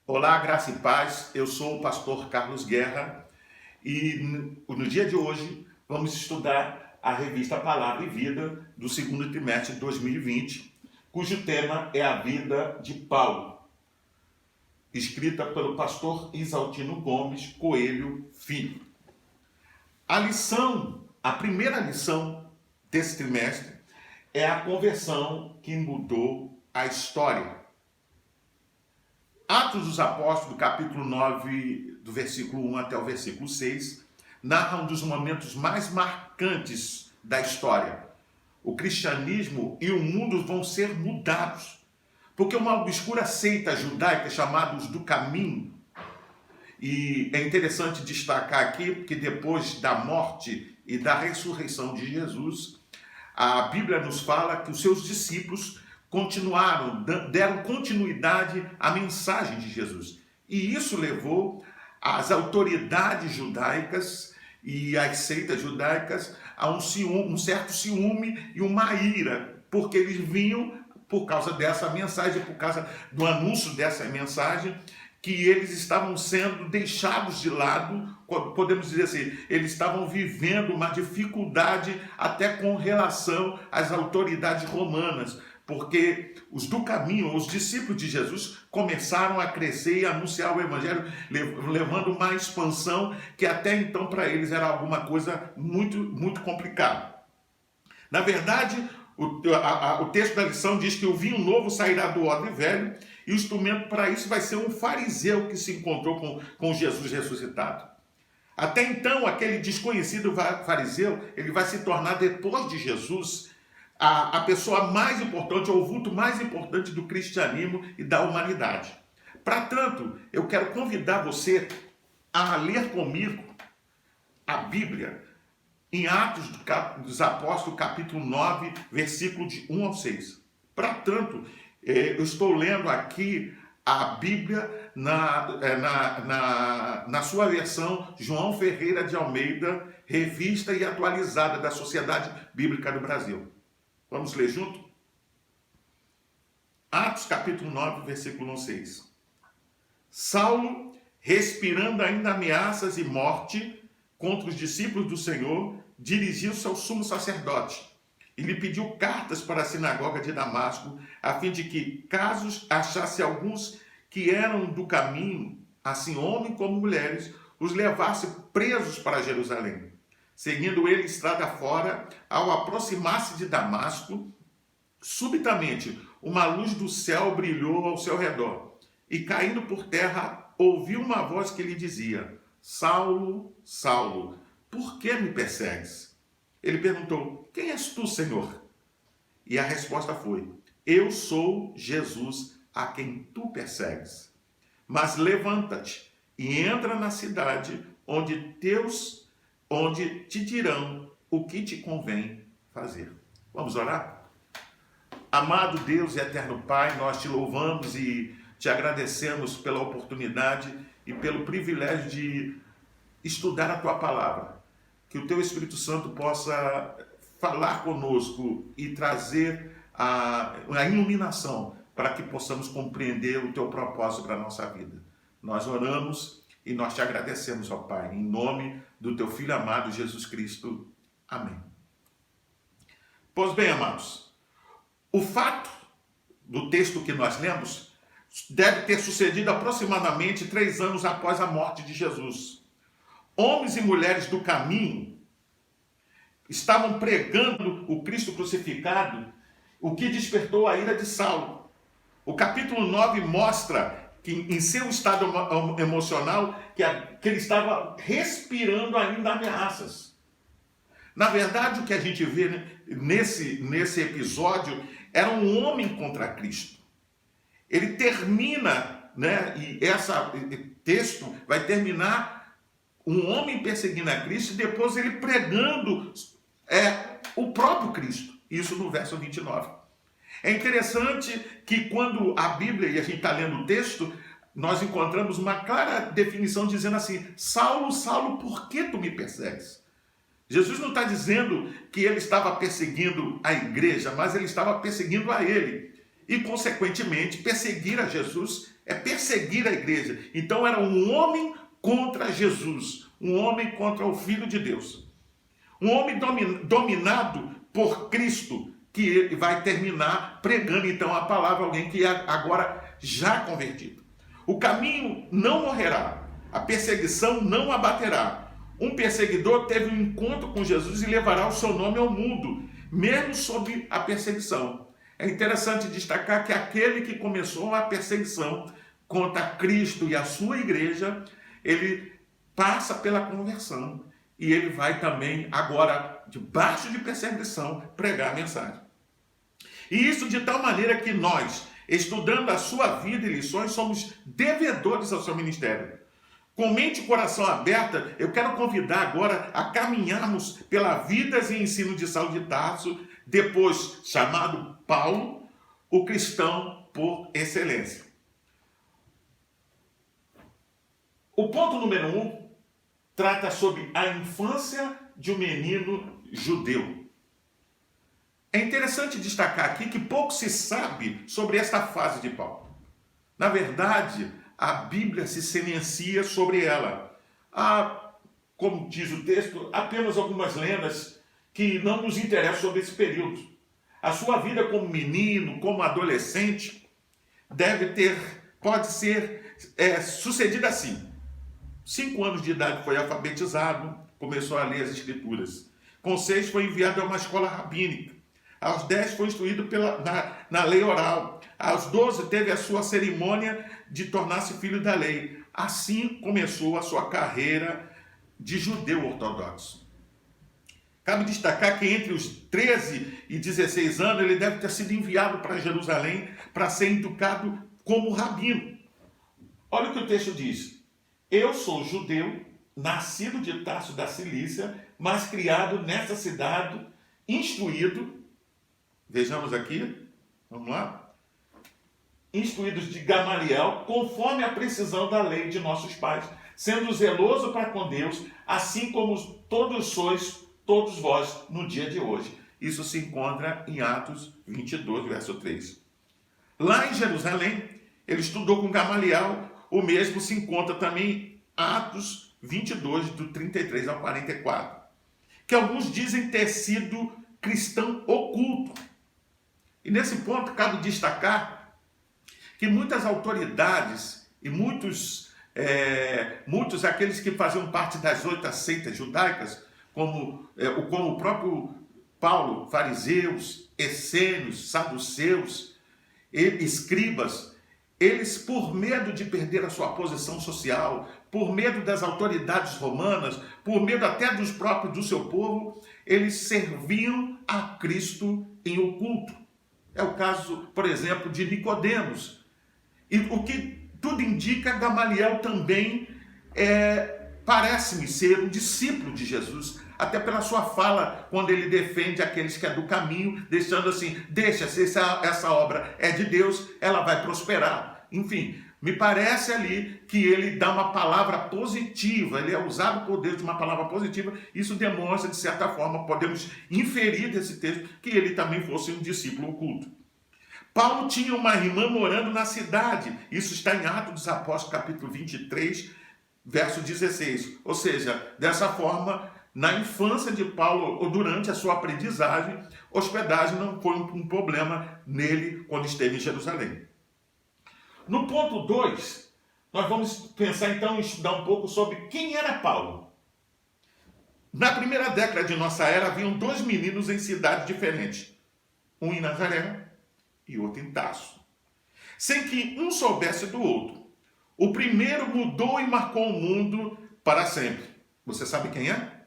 Olá, graça e paz. Eu sou o pastor Carlos Guerra e no dia de hoje vamos estudar a revista Palavra e Vida do segundo trimestre de 2020, cujo tema é a vida de Paulo, escrita pelo pastor Isaltino Gomes Coelho Filho. A primeira lição desse trimestre é a conversão que mudou a história. Atos dos Apóstolos, do capítulo 9, do versículo 1 até o versículo 6, narra um dos momentos mais marcantes da história. O cristianismo e o mundo vão ser mudados, porque uma obscura seita judaica chamada os do Caminho, e é interessante destacar aqui que depois da morte e da ressurreição de Jesus, a Bíblia nos fala que os seus discípulos deram continuidade à mensagem de Jesus. E isso levou as autoridades judaicas e as seitas judaicas a um certo ciúme e uma ira, porque eles vinham, por causa dessa mensagem, por causa do anúncio dessa mensagem, que eles estavam sendo deixados de lado, podemos dizer assim, eles estavam vivendo uma dificuldade até com relação às autoridades romanas, porque os do caminho, os discípulos de Jesus, começaram a crescer e anunciar o evangelho, levando uma expansão que até então para eles era alguma coisa muito, muito complicada. Na verdade, o texto da lição diz que o vinho novo sairá do odre velho, e o instrumento para isso vai ser um fariseu que se encontrou com Jesus ressuscitado. Até então, aquele desconhecido fariseu, ele vai se tornar, depois de Jesus, a pessoa mais importante, ou o vulto mais importante do cristianismo e da humanidade. Para tanto, eu quero convidar você a ler comigo a Bíblia em Atos dos Apóstolos, capítulo 9, versículo de 1 ao 6. Para tanto, eu estou lendo aqui a Bíblia na sua versão João Ferreira de Almeida, revista e atualizada da Sociedade Bíblica do Brasil. Vamos ler junto? Atos capítulo 9, versículo 1 ao 6. Saulo, respirando ainda ameaças e morte contra os discípulos do Senhor, dirigiu-se ao sumo sacerdote e lhe pediu cartas para a sinagoga de Damasco, a fim de que, caso achasse alguns que eram do caminho, assim homens como mulheres, os levasse presos para Jerusalém. Seguindo ele estrada fora, ao aproximar-se de Damasco, subitamente uma luz do céu brilhou ao seu redor, e caindo por terra, ouviu uma voz que lhe dizia: Saulo, Saulo, por que me persegues? Ele perguntou: quem és tu, Senhor? E a resposta foi: eu sou Jesus, a quem tu persegues. Mas levanta-te e entra na cidade, onde te dirão o que te convém fazer. Vamos orar? Amado Deus e eterno Pai, nós te louvamos e te agradecemos pela oportunidade e pelo privilégio de estudar a tua palavra. Que o teu Espírito Santo possa falar conosco e trazer a iluminação para que possamos compreender o teu propósito para a nossa vida. Nós oramos e nós te agradecemos, ó Pai, em nome do teu Filho amado Jesus Cristo. Amém. Pois bem, amados, o fato do texto que nós lemos deve ter sucedido aproximadamente 3 anos após a morte de Jesus. Homens e mulheres do caminho estavam pregando o Cristo crucificado, o que despertou a ira de Saulo. O capítulo 9 mostra que em seu estado emocional, que ele estava respirando ainda ameaças. Na verdade, o que a gente vê nesse episódio era um homem contra Cristo. Ele termina, e esse texto vai terminar um homem perseguindo a Cristo e depois ele pregando o próprio Cristo. Isso no verso 29. É interessante que quando a Bíblia, e a gente está lendo o texto, nós encontramos uma clara definição dizendo assim: Saulo, Saulo, por que tu me persegues? Jesus não está dizendo que ele estava perseguindo a igreja, mas ele estava perseguindo a ele. E, consequentemente, perseguir a Jesus é perseguir a igreja. Então era um homem contra Jesus, um homem contra o Filho de Deus. Um homem dominado por Cristo, que vai terminar pregando então a palavra a alguém que é agora já convertido. O caminho não morrerá, a perseguição não abaterá. Um perseguidor teve um encontro com Jesus e levará o seu nome ao mundo, mesmo sob a perseguição. É interessante destacar que aquele que começou a perseguição contra Cristo e a sua igreja, ele passa pela conversão e ele vai também agora, debaixo de perseguição, pregar a mensagem. E isso de tal maneira que nós, estudando a sua vida e lições, somos devedores ao seu ministério. Com mente e coração aberta, eu quero convidar agora a caminharmos pela vida e ensino de Saulo de Tarso, depois chamado Paulo, o cristão por excelência. O ponto número 1 trata sobre a infância de um menino judeu. É interessante destacar aqui que pouco se sabe sobre esta fase de Paulo. Na verdade, a Bíblia se silencia sobre ela. Há, como diz o texto, apenas algumas lendas que não nos interessam sobre esse período. A sua vida como menino, como adolescente, pode ser sucedida assim. 5 anos de idade foi alfabetizado, começou a ler as escrituras. Com 6 foi enviado a uma escola rabínica. Aos 10 foi instruído na lei oral. Aos 12 teve a sua cerimônia de tornar-se filho da lei. Assim começou a sua carreira de judeu ortodoxo. Cabe destacar que entre os 13 e 16 anos ele deve ter sido enviado para Jerusalém para ser educado como rabino. Olha o que o texto diz. Eu sou judeu, nascido de Tarso da Cilícia, mas criado nessa cidade, instruído, vejamos aqui, vamos lá, instruídos de Gamaliel, conforme a precisão da lei de nossos pais, sendo zeloso para com Deus, assim como todos sois, todos vós, no dia de hoje. Isso se encontra em Atos 22, verso 3. Lá em Jerusalém, ele estudou com Gamaliel. O mesmo se encontra também em Atos 22, do 33 ao 44. Que alguns dizem ter sido cristão oculto. E nesse ponto cabe destacar que muitas autoridades e muitos aqueles que faziam parte das 8 seitas judaicas, como o próprio Paulo, fariseus, essênios, saduceus, escribas, eles, por medo de perder a sua posição social, por medo das autoridades romanas, por medo até do seu povo, eles serviam a Cristo em oculto. É o caso, por exemplo, de Nicodemos. E o que tudo indica, Gamaliel também parece-me ser um discípulo de Jesus, até pela sua fala, quando ele defende aqueles que é do caminho, deixando assim, se essa obra é de Deus, ela vai prosperar. Enfim, me parece ali que ele dá uma palavra positiva, ele é usado por Deus de uma palavra positiva. Isso demonstra, de certa forma, podemos inferir desse texto, que ele também fosse um discípulo oculto. Paulo tinha uma irmã morando na cidade. Isso está em Atos dos Apóstolos, capítulo 23, verso 16. Ou seja, dessa forma, na infância de Paulo, ou durante a sua aprendizagem, hospedagem não foi um problema nele quando esteve em Jerusalém. No ponto 2, nós vamos pensar então em estudar um pouco sobre quem era Paulo. Na primeira década de nossa era, haviam 2 meninos em cidades diferentes. Um em Nazaré e outro em Tarso. Sem que um soubesse do outro. O primeiro mudou e marcou o mundo para sempre. Você sabe quem é?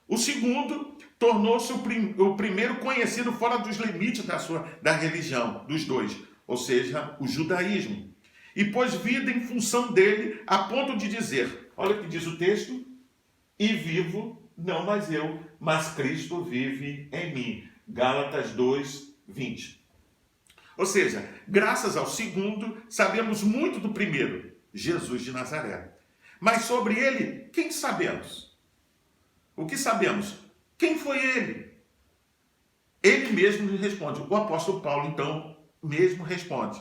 O segundo tornou-se o primeiro conhecido fora dos limites da religião, dos dois, ou seja, o judaísmo. E pôs vida em função dele, a ponto de dizer, olha o que diz o texto, e vivo, não mais eu, mas Cristo vive em mim. Gálatas 2, 20. Ou seja, graças ao segundo, sabemos muito do primeiro, Jesus de Nazaré. Mas sobre ele, quem sabemos? O que sabemos? Quem foi ele? Ele mesmo responde. O apóstolo Paulo, então, mesmo responde.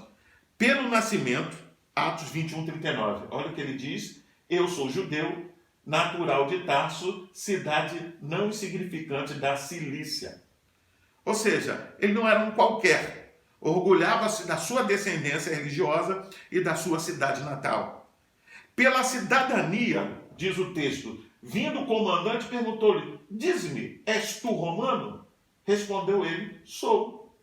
pelo nascimento, Atos 21, 39. Olha o que ele diz: eu sou judeu, natural de Tarso, cidade não insignificante da Cilícia. Ou seja, ele não era um qualquer, orgulhava-se da sua descendência religiosa e da sua cidade natal. Pela cidadania, diz o texto, vindo o comandante, perguntou-lhe: dize-me, és tu romano? Respondeu ele: sou.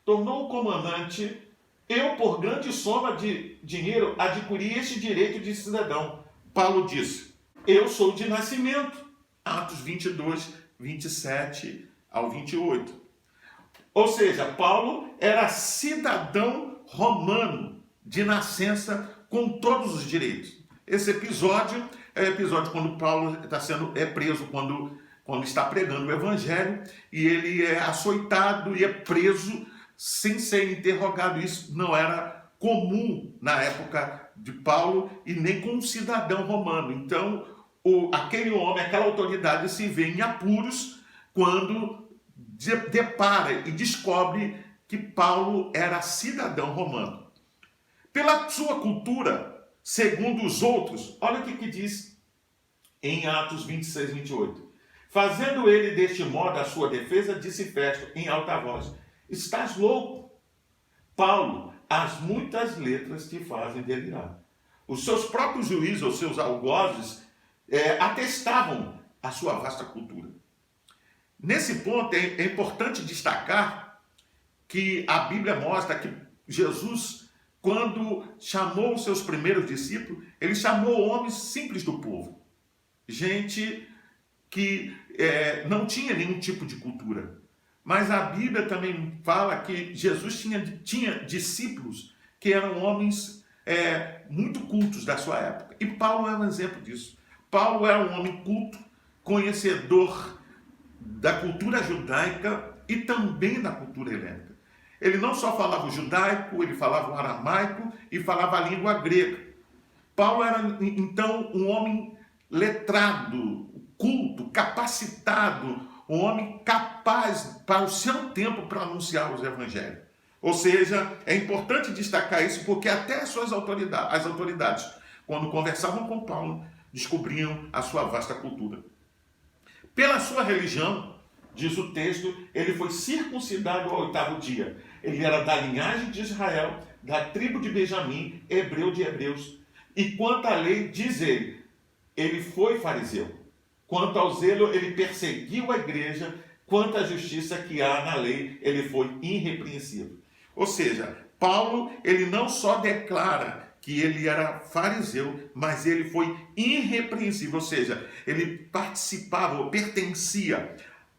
Tornou o comandante: eu, por grande soma de dinheiro, adquiri este direito de cidadão. Paulo disse: eu sou de nascimento. Atos 22, 27 ao 28. Ou seja, Paulo era cidadão romano, de nascença, com todos os direitos. Esse episódio é o episódio quando Paulo está sendo preso, quando está pregando o evangelho, e ele é açoitado e é preso sem ser interrogado. Isso não era comum na época de Paulo e nem com um cidadão romano. Então, aquele homem, aquela autoridade se vê em apuros quando depara e descobre que Paulo era cidadão romano. Pela sua cultura, segundo os outros, olha o que diz em Atos 26, 28. Fazendo ele deste modo a sua defesa, disse Festo em alta voz: estás louco, Paulo, as muitas letras te fazem delirar. Os seus próprios juízes, os seus algozes, atestavam a sua vasta cultura. Nesse ponto é importante destacar que a Bíblia mostra que Jesus, quando chamou os seus primeiros discípulos, ele chamou homens simples do povo. Gente que não tinha nenhum tipo de cultura. Mas a Bíblia também fala que Jesus tinha discípulos que eram homens muito cultos da sua época. E Paulo é um exemplo disso. Paulo era um homem culto, conhecedor da cultura judaica e também da cultura helênica. Ele não só falava o judaico, ele falava o aramaico e falava a língua grega. Paulo era, então, um homem letrado, culto, capacitado, um homem capaz, para o seu tempo, para anunciar os evangelhos. Ou seja, é importante destacar isso porque até as autoridades, quando conversavam com Paulo, descobriam a sua vasta cultura. Pela sua religião, diz o texto, ele foi circuncidado ao 8º dia. Ele era da linhagem de Israel, da tribo de Benjamim, hebreu de hebreus. E quanto à lei, diz ele foi fariseu. Quanto ao zelo, ele perseguiu a igreja. Quanto à justiça que há na lei, ele foi irrepreensível. Ou seja, Paulo, ele não só declara que ele era fariseu, mas ele foi irrepreensível, ou seja, ele participava ou pertencia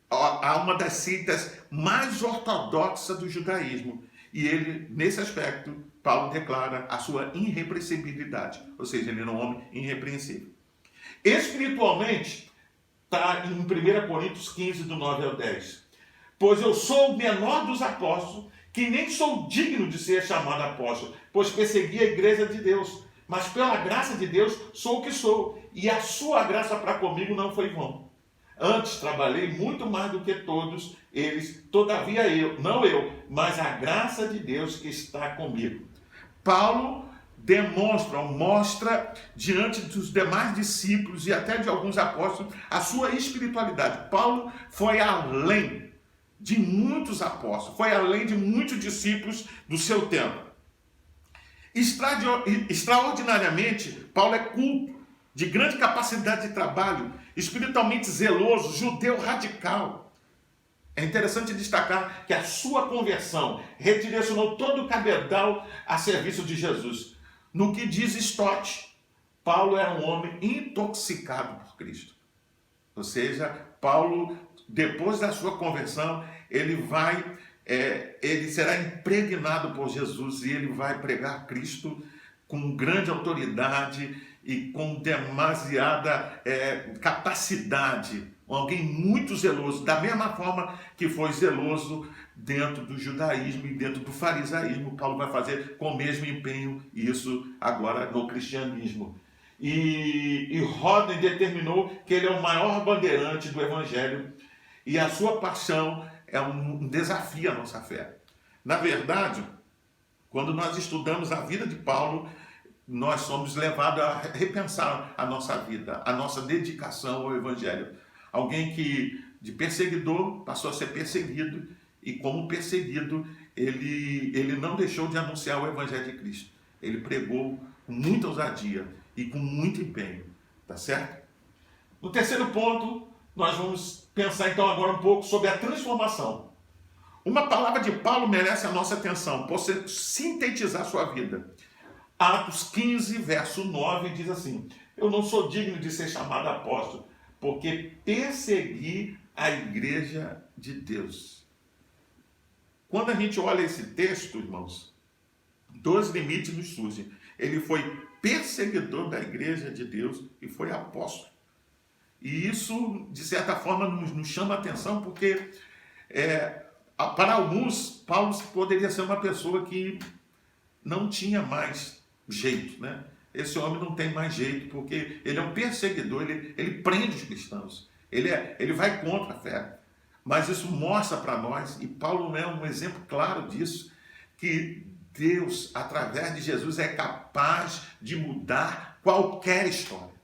a uma das seitas mais ortodoxas do judaísmo. E ele, nesse aspecto, Paulo declara a sua irrepreensibilidade, ou seja, ele era um homem irrepreensível. Espiritualmente, está em 1 Coríntios 15, do 9 ao 10. Pois eu sou o menor dos apóstolos, que nem sou digno de ser chamado apóstolo, pois persegui a igreja de Deus. Mas pela graça de Deus sou o que sou, e a sua graça para comigo não foi vão. Antes trabalhei muito mais do que todos eles, todavia mas a graça de Deus que está comigo. Paulo mostra diante dos demais discípulos e até de alguns apóstolos a sua espiritualidade. Paulo foi além de muitos apóstolos, foi além de muitos discípulos do seu tempo. Extraordinariamente, Paulo é culto, de grande capacidade de trabalho, espiritualmente zeloso, judeu radical. É interessante destacar que a sua conversão redirecionou todo o cabedal a serviço de Jesus. No que diz Stott, Paulo era um homem intoxicado por Cristo. Ou seja, Paulo, depois da sua conversão, ele será impregnado por Jesus e ele vai pregar Cristo com grande autoridade e com demasiada capacidade. Alguém muito zeloso, da mesma forma que foi zeloso dentro do judaísmo e dentro do farisaísmo. Paulo vai fazer com o mesmo empenho isso agora no cristianismo. E Rodney determinou que ele é o maior bandeirante do evangelho e a sua paixão é um desafio à nossa fé. Na verdade, Quando nós estudamos a vida de Paulo, nós somos levados a repensar a nossa vida, a nossa dedicação ao Evangelho. Alguém que de perseguidor passou a ser perseguido, e como perseguido, ele não deixou de anunciar o Evangelho de Cristo. Ele pregou com muita ousadia e com muito empenho, tá certo? No terceiro ponto, nós vamos pensar então agora um pouco sobre a transformação. Uma palavra de Paulo merece a nossa atenção, por sintetizar sua vida. Atos 15, verso 9, diz assim: eu não sou digno de ser chamado apóstolo, porque persegui a igreja de Deus. Quando a gente olha esse texto, irmãos, dois limites nos surgem. Ele foi perseguidor da igreja de Deus e foi apóstolo. E isso, de certa forma, nos chama a atenção, porque para alguns, Paulo poderia ser uma pessoa que não tinha mais jeito, né? Esse homem não tem mais jeito, porque ele é um perseguidor, ele prende os cristãos, ele vai contra a fé. Mas isso mostra para nós, e Paulo é um exemplo claro disso, que Deus, através de Jesus, é capaz de mudar qualquer história.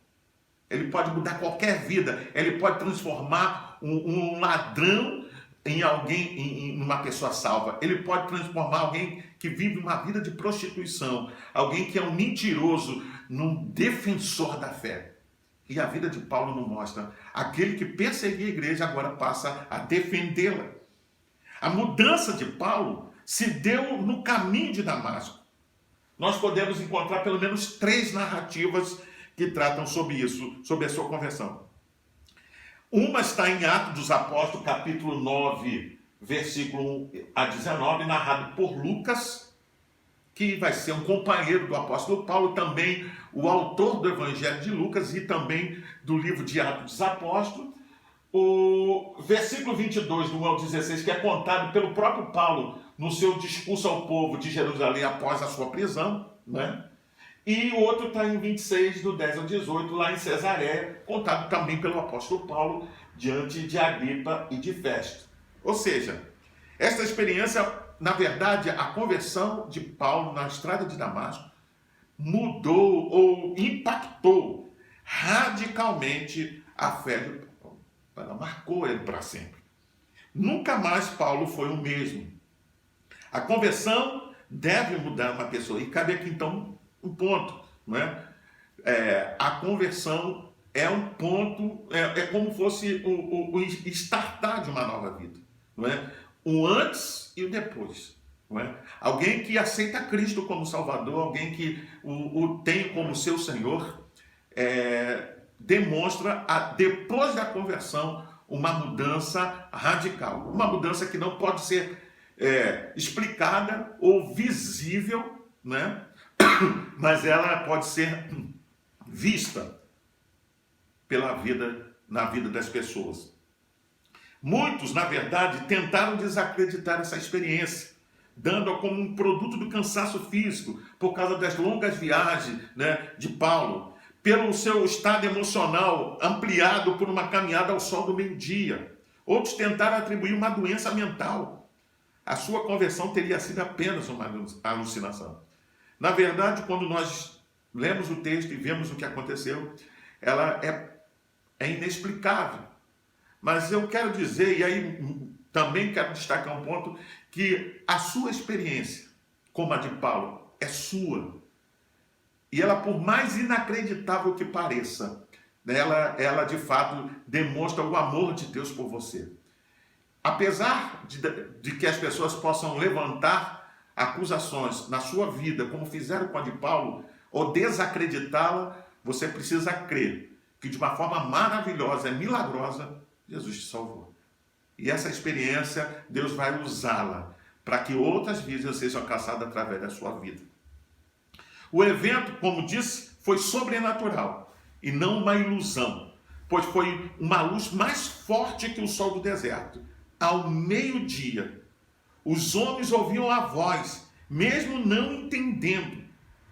Ele pode mudar qualquer vida, ele pode transformar um ladrão em alguém, em uma pessoa salva. Ele pode transformar alguém que vive uma vida de prostituição, alguém que é um mentiroso, num defensor da fé. E a vida de Paulo nos mostra. Aquele que perseguia a igreja agora passa a defendê-la. A mudança de Paulo se deu no caminho de Damasco. Nós podemos encontrar pelo menos 3 narrativas que tratam sobre isso, sobre a sua conversão. Uma está em Atos dos Apóstolos, capítulo 9, versículo 1 a 19, narrado por Lucas, que vai ser um companheiro do apóstolo Paulo, também o autor do Evangelho de Lucas e também do livro de Atos dos Apóstolos. O versículo 22 do 1 ao 16, que é contado pelo próprio Paulo no seu discurso ao povo de Jerusalém após a sua prisão, né? E o outro está em 26, do 10 ao 18, lá em Cesareia, contado também pelo apóstolo Paulo, diante de Agripa e de Festo. Ou seja, esta experiência, na verdade, a conversão de Paulo na estrada de Damasco, mudou ou impactou radicalmente a fé de Paulo. Ela marcou ele para sempre. Nunca mais Paulo foi o mesmo. A conversão deve mudar uma pessoa. E cabe aqui, então, um ponto, não é? A conversão é um ponto, é como fosse o startar de uma nova vida, não é? O antes e o depois, não é? Alguém que aceita Cristo como Salvador, alguém que o tem como seu Senhor, demonstra, depois da conversão, uma mudança radical, uma mudança que não pode ser explicada ou visível, né? Mas ela pode ser vista na vida das pessoas. Muitos, na verdade, tentaram desacreditar essa experiência, dando-a como um produto do cansaço físico, por causa das longas viagens, né, de Paulo, pelo seu estado emocional ampliado por uma caminhada ao sol do meio-dia. Outros tentaram atribuir uma doença mental. A sua conversão teria sido apenas uma alucinação. Na verdade, quando nós lemos o texto e vemos o que aconteceu, ela é inexplicável. Mas eu quero dizer, e aí também quero destacar um ponto, que a sua experiência, como a de Paulo, é sua. E ela, por mais inacreditável que pareça, ela de fato demonstra o amor de Deus por você. Apesar de que as pessoas possam levantar acusações na sua vida, como fizeram com a de Paulo, ou desacreditá-la, você precisa crer que de uma forma maravilhosa e milagrosa, Jesus te salvou. E essa experiência, Deus vai usá-la para que outras vidas sejam alcançadas através da sua vida. O evento, como disse, foi sobrenatural e não uma ilusão, pois foi uma luz mais forte que o sol do deserto. Ao meio-dia, os homens ouviam a voz, mesmo não entendendo.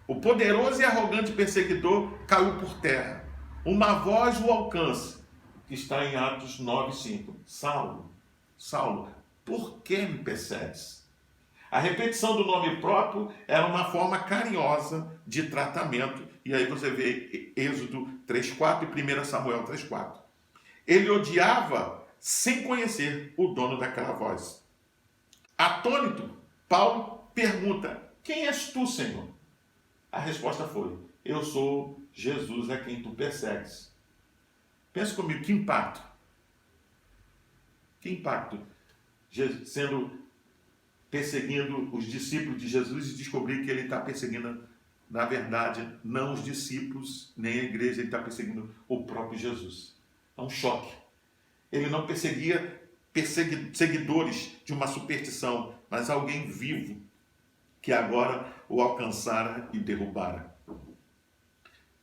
O poderoso e arrogante perseguidor caiu por terra. Uma voz o alcança, que está em Atos 9:5. Saulo, Saulo, por que me persegues? A repetição do nome próprio era uma forma carinhosa de tratamento. E aí você vê Êxodo 3,4 e 1 Samuel 3,4. Ele odiava sem conhecer o dono daquela voz. Atônito, Paulo pergunta: quem és tu, Senhor? A resposta foi: eu sou Jesus a quem tu persegues. Pensa comigo, que impacto. Que impacto. Perseguindo os discípulos de Jesus e descobrir que ele está perseguindo, na verdade, não os discípulos, nem a igreja, ele está perseguindo o próprio Jesus. É um choque. Ele não perseguia seguidores de uma superstição, mas alguém vivo, que agora o alcançara e derrubara.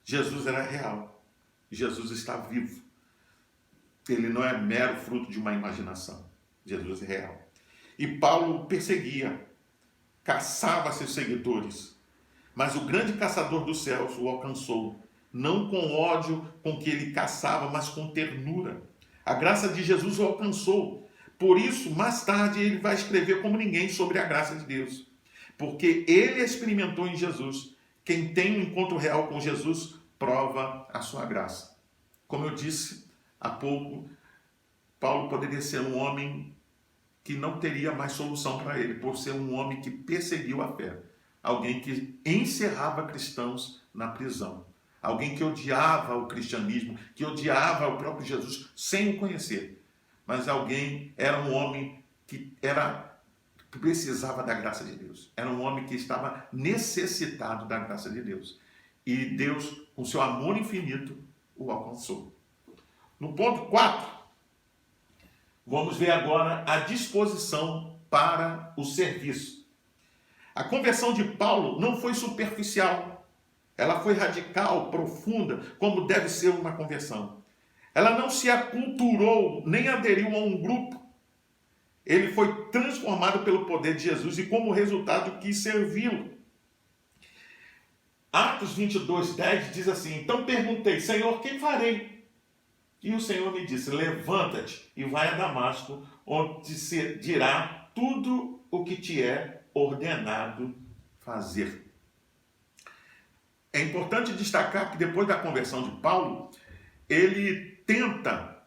Jesus era real. Jesus está vivo. Ele não é mero fruto de uma imaginação. Jesus é real. E Paulo perseguia, caçava seus seguidores. Mas o grande caçador dos céus o alcançou, não com ódio com que ele caçava, mas com ternura. A graça de Jesus o alcançou. Por isso, mais tarde, ele vai escrever como ninguém sobre a graça de Deus. Porque ele experimentou em Jesus. Quem tem um encontro real com Jesus, prova a sua graça. Como eu disse há pouco, Paulo poderia ser um homem que não teria mais solução para ele, por ser um homem que perseguiu a fé. Alguém que encerrava cristãos na prisão. Alguém que odiava o cristianismo, que odiava o próprio Jesus sem o conhecer. Mas era um homem que precisava da graça de Deus. Era um homem que estava necessitado da graça de Deus. E Deus, com seu amor infinito, o alcançou. No ponto 4, vamos ver agora a disposição para o serviço. A conversão de Paulo não foi superficial. Ela foi radical, profunda, como deve ser uma conversão. Ela não se aculturou, nem aderiu a um grupo. Ele foi transformado pelo poder de Jesus e, como resultado, quis servi-lo. Atos 22:10 diz assim: então perguntei, Senhor, que farei? E o Senhor me disse: levanta-te e vai a Damasco, onde se dirá tudo o que te é ordenado fazer. É importante destacar que depois da conversão de Paulo, ele tenta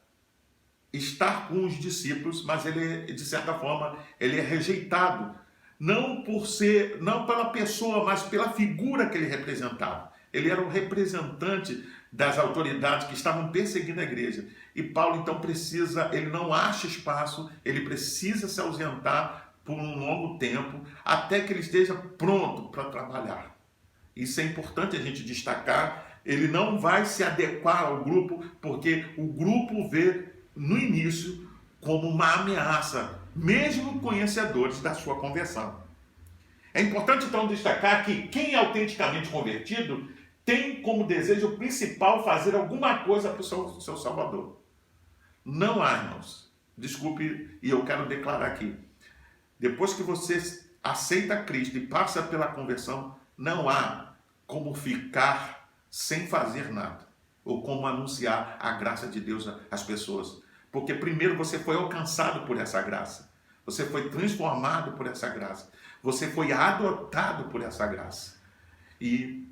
estar com os discípulos, mas ele, de certa forma, ele é rejeitado, não pela pessoa, mas pela figura que ele representava. Ele era o representante das autoridades que estavam perseguindo a igreja. E Paulo, então, ele não acha espaço, ele precisa se ausentar por um longo tempo, até que ele esteja pronto para trabalhar. Isso é importante a gente destacar. Ele não vai se adequar ao grupo, porque o grupo vê no início como uma ameaça, mesmo conhecedores da sua conversão. É importante então destacar que quem é autenticamente convertido tem como desejo principal fazer alguma coisa para o seu Salvador. Não há, irmãos, desculpe, e eu quero declarar aqui, depois que você aceita Cristo e passa pela conversão, não há como ficar sem fazer nada, ou como anunciar a graça de Deus às pessoas. Porque primeiro você foi alcançado por essa graça, você foi transformado por essa graça, você foi adotado por essa graça. E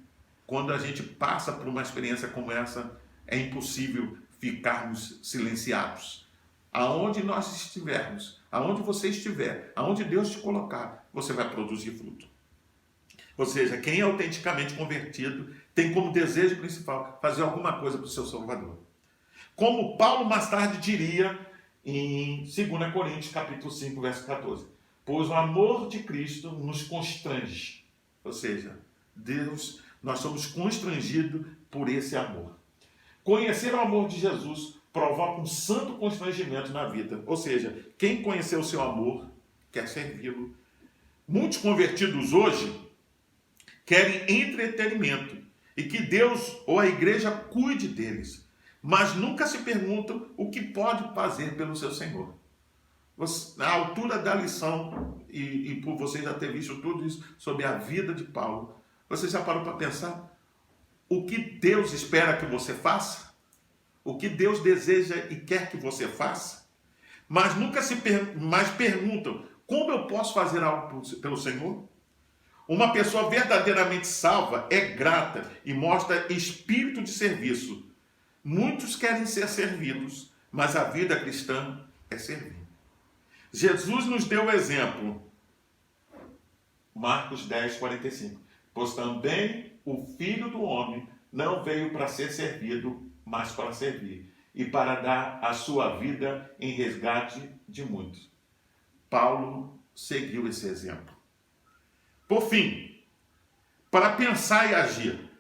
quando a gente passa por uma experiência como essa, é impossível ficarmos silenciados. Aonde nós estivermos, aonde você estiver, aonde Deus te colocar, você vai produzir fruto. Ou seja, quem é autenticamente convertido tem como desejo principal fazer alguma coisa para o seu Salvador. Como Paulo mais tarde diria em 2 Coríntios capítulo 5, verso 14. Pois o amor de Cristo nos constrange. Ou seja, nós somos constrangidos por esse amor. Conhecer o amor de Jesus provoca um santo constrangimento na vida. Ou seja, quem conheceu o seu amor quer servi-lo. Muitos convertidos hoje querem entretenimento e que Deus ou a igreja cuide deles, mas nunca se perguntam o que pode fazer pelo seu Senhor. Na altura da lição, e por você já ter visto tudo isso sobre a vida de Paulo, você já parou para pensar o que Deus espera que você faça? O que Deus deseja e quer que você faça? Mas nunca mais perguntam Como eu posso fazer algo pelo Senhor? Uma pessoa verdadeiramente salva é grata e mostra espírito de serviço. Muitos querem ser servidos, mas a vida cristã é servir. Jesus nos deu o exemplo. Marcos 10, 45. Pois também o Filho do Homem não veio para ser servido, mas para servir, e para dar a sua vida em resgate de muitos. Paulo seguiu esse exemplo. Por fim, para pensar e agir,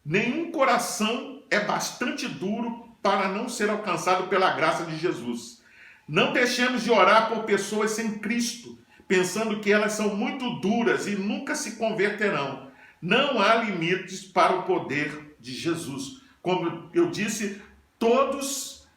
nenhum coração é bastante duro para não ser alcançado pela graça de Jesus. Não deixemos de orar por pessoas sem Cristo, pensando que elas são muito duras e nunca se converterão. Não há limites para o poder de Jesus. Como eu disse, todos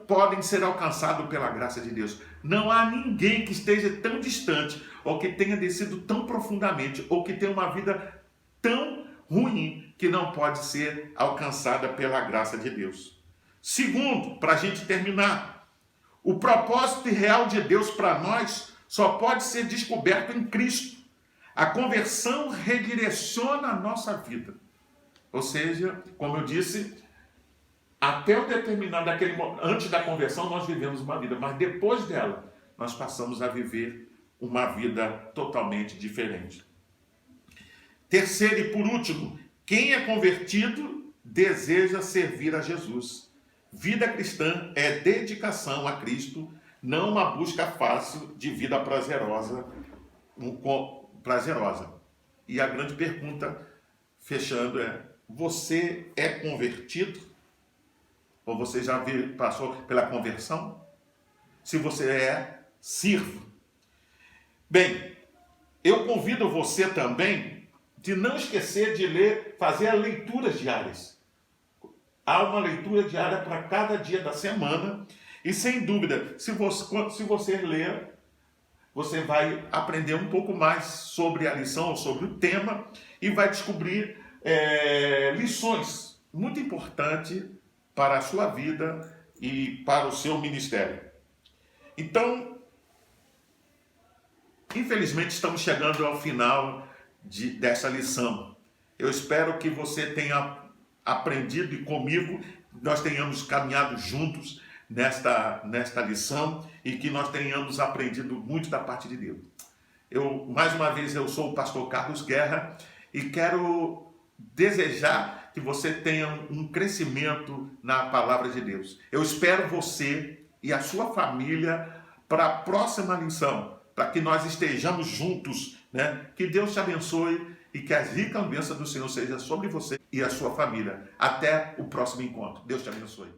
podem ser alcançados pela graça de Deus. Não há ninguém que esteja tão distante, ou que tenha descido tão profundamente, ou que tenha uma vida tão ruim, que não pode ser alcançada pela graça de Deus. Segundo, para a gente terminar, o propósito real de Deus para nós só pode ser descoberto em Cristo. A conversão redireciona a nossa vida. Ou seja, como eu disse, até o determinado antes da conversão nós vivemos uma vida, mas depois dela nós passamos a viver uma vida totalmente diferente. Terceiro e por último, quem é convertido deseja servir a Jesus. Vida cristã é dedicação a Cristo, não uma busca fácil de vida prazerosa. E a grande pergunta, fechando, é: você é convertido? Ou você já passou pela conversão? Se você é, sirva. Bem, eu convido você também de não esquecer de fazer leituras diárias. Há uma leitura diária para cada dia da semana. E sem dúvida, se você ler, você vai aprender um pouco mais sobre a lição, sobre o tema, e vai descobrir lições muito importantes para a sua vida e para o seu ministério. Então, infelizmente, estamos chegando ao final dessa lição. Eu espero que você tenha aprendido e comigo, nós tenhamos caminhado juntos nesta lição e que nós tenhamos aprendido muito da parte de Deus. Mais uma vez, eu sou o pastor Carlos Guerra e quero desejar que você tenha um crescimento na palavra de Deus. Eu espero você e a sua família para a próxima lição, para que nós estejamos juntos, né? Que Deus te abençoe e que as ricas bênçãos do Senhor sejam sobre você e a sua família. Até o próximo encontro. Deus te abençoe.